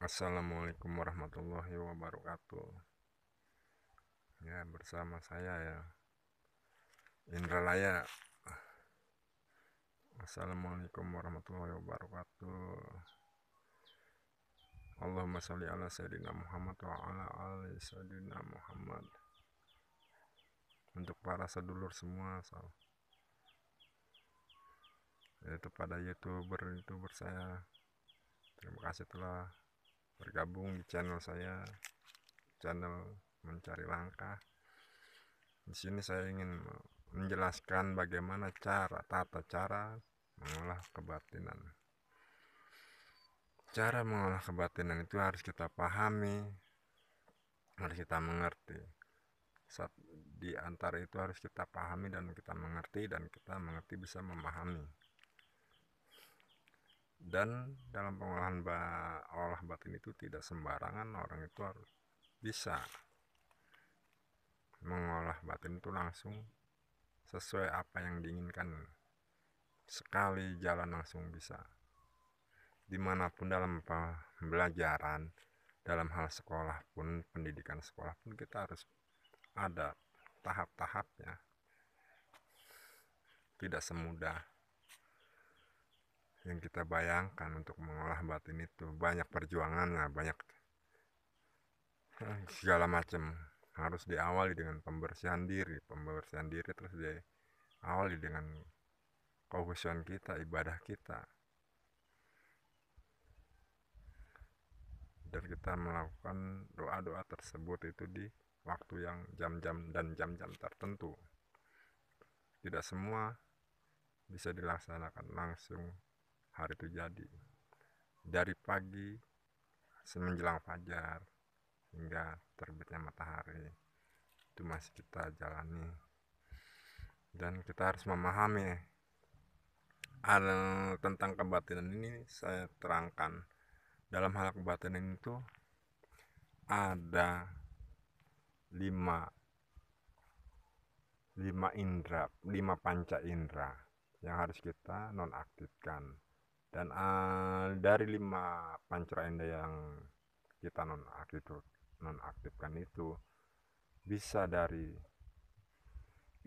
Assalamualaikum warahmatullahi wabarakatuh. Ya, bersama saya ya, Indra Laya. Assalamualaikum warahmatullahi wabarakatuh. Allahumma sholli ala sayyidina Muhammad wa ala ali sayyidina Muhammad. Untuk para sedulur semua, yaitu pada youtuber saya, terima kasih telah bergabung di channel saya, channel Mencari Langkah. Di sini saya ingin menjelaskan bagaimana tata cara mengolah kebatinan. Cara mengolah kebatinan itu harus kita pahami, harus kita mengerti. Di antara itu harus kita pahami dan kita mengerti, dan kita mengerti bisa memahami. Dan dalam pengolahan olah batin itu tidak sembarangan orang itu harus bisa mengolah batin itu langsung sesuai apa yang diinginkan. Sekali jalan langsung bisa. Dimanapun dalam pembelajaran, dalam hal sekolah pun, pendidikan sekolah pun, kita harus ada tahap-tahapnya. Tidak semudah yang kita bayangkan untuk mengolah batin itu. Banyak perjuangannya, banyak segala macam. Harus diawali dengan pembersihan diri terus diawali dengan kekhusyuan kita, ibadah kita, dan kita melakukan doa-doa tersebut itu di waktu yang jam-jam tertentu. Tidak semua bisa dilaksanakan langsung hari itu jadi. Dari pagi menjelang fajar hingga terbitnya matahari itu masih kita jalani, dan kita harus memahami hal tentang kebatinan ini. Saya terangkan, dalam hal kebatinan itu ada lima panca indera yang harus kita nonaktifkan. Dan dari 5 panca indera yang kita nonaktifkan itu bisa dari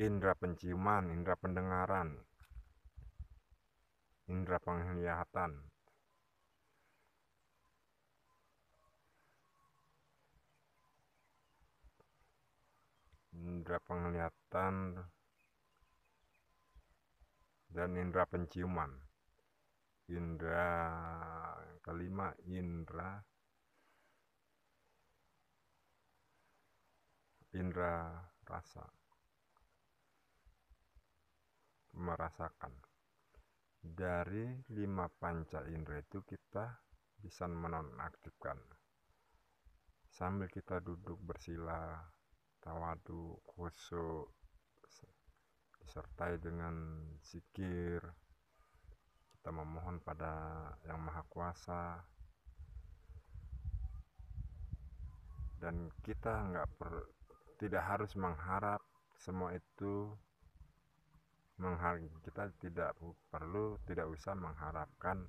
indera penciuman, indera pendengaran, indera penglihatan, dan indera penciuman. Indera yang kelima, indera rasa, merasakan. Dari 5 panca indera itu kita bisa menonaktifkan sambil kita duduk bersila, tawadu, khusyuk, disertai dengan zikir. Kita memohon pada Yang Maha Kuasa, dan kita tidak harus mengharap semua itu. Kita tidak usah mengharapkan.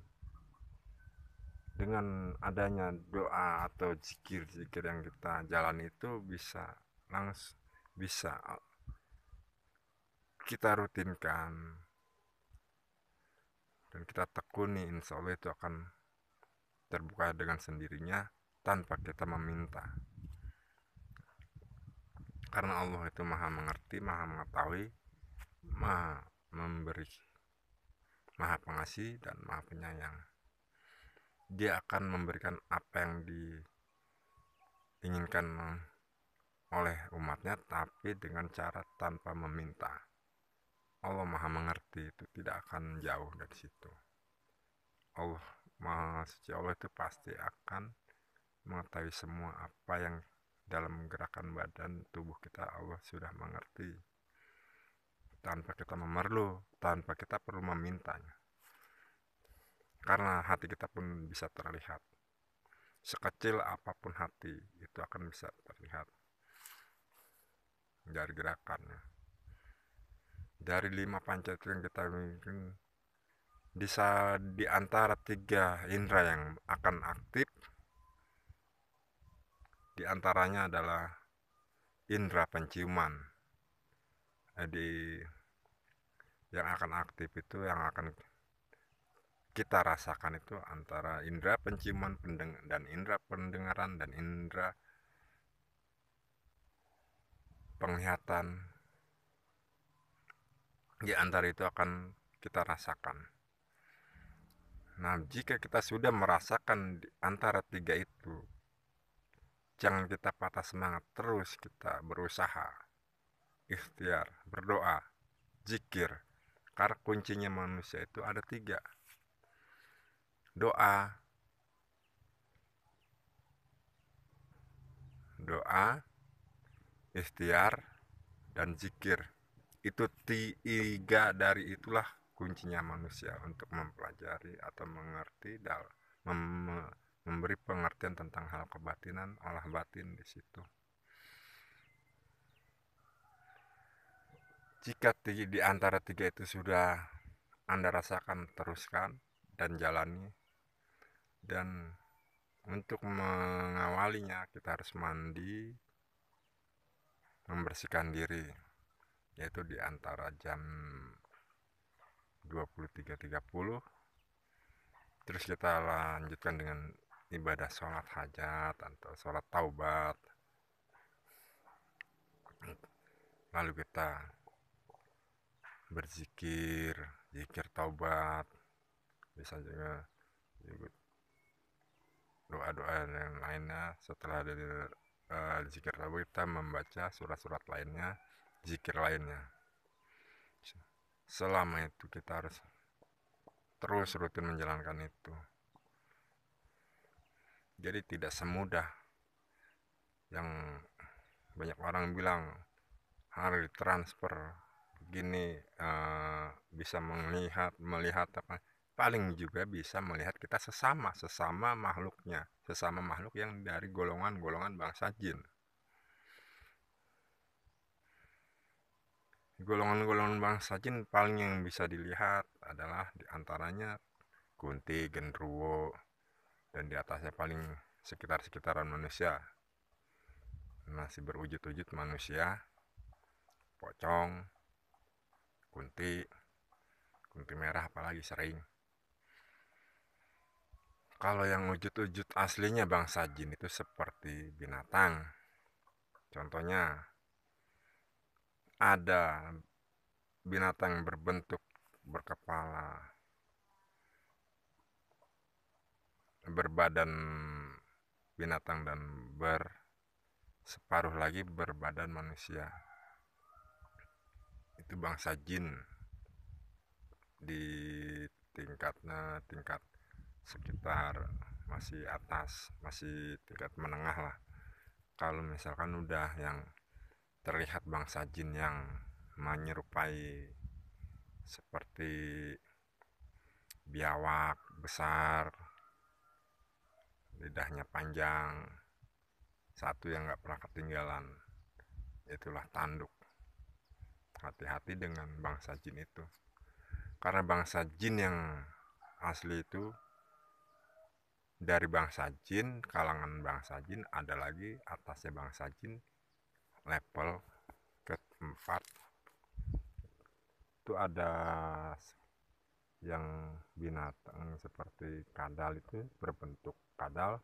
Dengan adanya doa atau zikir-zikir yang kita jalani itu bisa kita rutinkan dan kita tekuni, insya Allah itu akan terbuka dengan sendirinya tanpa kita meminta. Karena Allah itu maha mengerti, maha mengetahui, maha memberi, maha pengasih, dan maha penyayang. Dia akan memberikan apa yang diinginkan oleh umatnya, tapi dengan cara tanpa meminta. Allah maha mengerti, itu tidak akan jauh dari situ. Allah maha suci, Allah itu pasti akan mengetahui semua apa yang dalam gerakan badan tubuh kita. Allah sudah mengerti tanpa kita perlu memintanya. Karena hati kita pun bisa terlihat. Sekecil apapun hati itu akan bisa terlihat dari gerakannya. Dari 5 panca itu yang kita mungkin bisa di antara 3 indera yang akan aktif, Di antaranya adalah indera penciuman. Jadi yang akan aktif itu, yang akan kita rasakan itu antara indera penciuman dan indera pendengaran dan indera penglihatan. Di antara itu akan kita rasakan. Nah, jika kita sudah merasakan di antara tiga itu, jangan kita patah semangat, terus kita berusaha, ikhtiar, berdoa, zikir. Karena kuncinya manusia itu ada tiga: doa, ikhtiar, dan zikir. Itu tiga dari itulah kuncinya manusia untuk mempelajari atau mengerti memberi pengertian tentang hal kebatinan, olah batin di situ. Jika di antara tiga itu sudah Anda rasakan, teruskan dan jalani. Dan untuk mengawalinya kita harus mandi, membersihkan diri, yaitu di antara jam 23.30. Terus kita lanjutkan dengan ibadah sholat hajat atau sholat taubat. Lalu kita berzikir, zikir taubat, bisa juga doa-doa yang lainnya. Setelah dari zikir taubat, kita membaca surat-surat lainnya, zikir lainnya. Selama itu kita harus terus rutin menjalankan itu. Jadi tidak semudah yang banyak orang bilang hari transfer begini, bisa melihat apa, paling juga bisa melihat kita sesama makhluknya, sesama makhluk yang dari golongan bangsa jin. Golongan bangsa jin paling yang bisa dilihat adalah diantaranya Kunti, Genruwo, dan di atasnya paling sekitaran manusia, masih berwujud manusia, pocong, kunti merah apalagi sering. Kalau yang wujud aslinya bangsa jin itu seperti binatang. Contohnya ada binatang berbentuk berkepala, berbadan binatang, dan separuh lagi berbadan manusia. Itu bangsa jin. Di tingkat sekitar masih atas, masih tingkat menengah lah. Kalau misalkan udah yang terlihat bangsa jin yang menyerupai seperti biawak besar, lidahnya panjang, satu yang gak pernah ketinggalan, itulah tanduk. Hati-hati dengan bangsa jin itu, karena bangsa jin yang asli itu dari bangsa jin, kalangan bangsa jin, ada lagi atasnya bangsa jin, level keempat itu ada yang binatang seperti kadal, itu berbentuk kadal,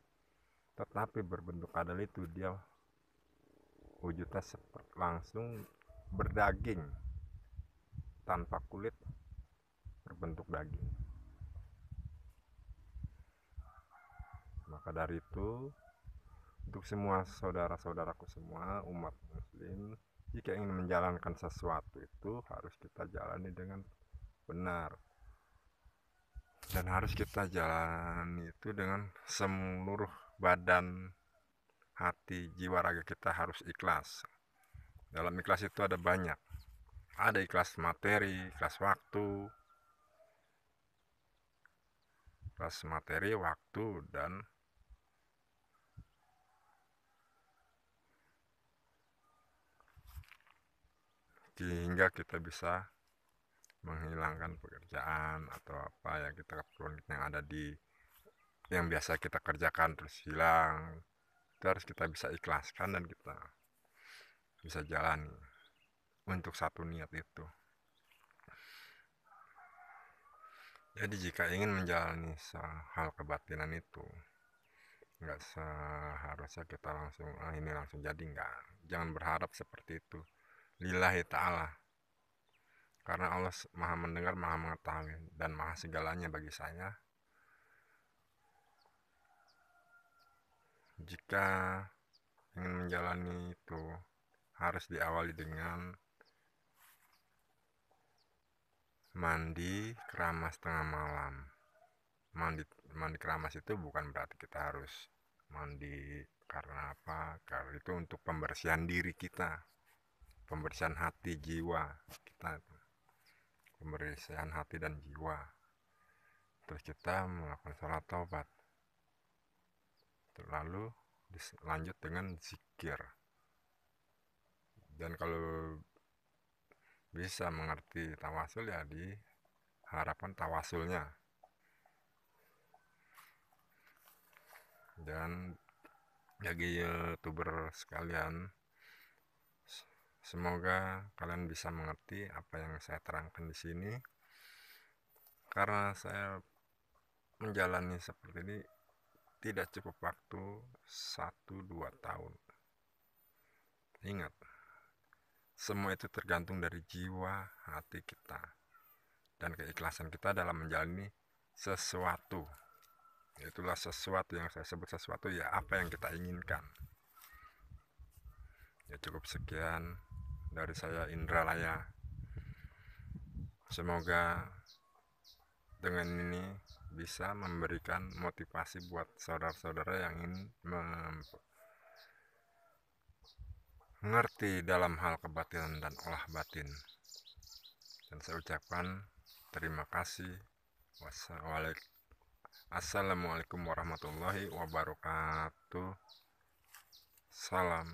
tetapi berbentuk kadal itu dia wujudnya langsung berdaging, tanpa kulit, berbentuk daging. Maka dari itu, untuk semua saudara-saudaraku semua, umat muslim, jika ingin menjalankan sesuatu itu harus kita jalani dengan benar, dan harus kita jalani itu dengan seluruh badan, hati, jiwa, raga kita harus ikhlas. Dalam ikhlas itu ada banyak, ada ikhlas materi, ikhlas waktu, dan hingga kita bisa menghilangkan pekerjaan atau apa yang kita keperluan yang ada yang biasa kita kerjakan terus hilang, itu harus kita bisa ikhlaskan dan kita bisa jalani untuk satu niat itu. Jadi jika ingin menjalani hal kebatinan itu, nggak seharusnya kita langsung ini langsung jadi, nggak. Jangan berharap seperti itu. Lillahi ta'ala, karena Allah maha mendengar, maha mengetahui, dan maha segalanya bagi saya. Jika ingin menjalani itu harus diawali dengan mandi keramas tengah malam. Mandi keramas itu bukan berarti kita harus mandi karena apa, karena itu untuk pembersihan diri kita, pembersihan hati jiwa kita, pembersihan hati dan jiwa. Terus kita melakukan sholat taubat, lalu lanjut dengan zikir. Dan kalau bisa mengerti tawasul, ya diharapkan tawasulnya. Dan bagi youtuber sekalian, semoga kalian bisa mengerti apa yang saya terangkan di sini, karena saya menjalani seperti ini tidak cukup waktu 1-2 tahun. Ingat, semua itu tergantung dari jiwa hati kita dan keikhlasan kita dalam menjalani sesuatu. Itulah sesuatu yang saya sebut sesuatu, ya apa yang kita inginkan. Ya cukup sekian dari saya, Indra Laya. Semoga dengan ini bisa memberikan motivasi buat saudara-saudara yang ingin mengerti dalam hal kebatinan dan olah batin. Dan saya ucapkan terima kasih. Assalamualaikum warahmatullahi wabarakatuh. Salam.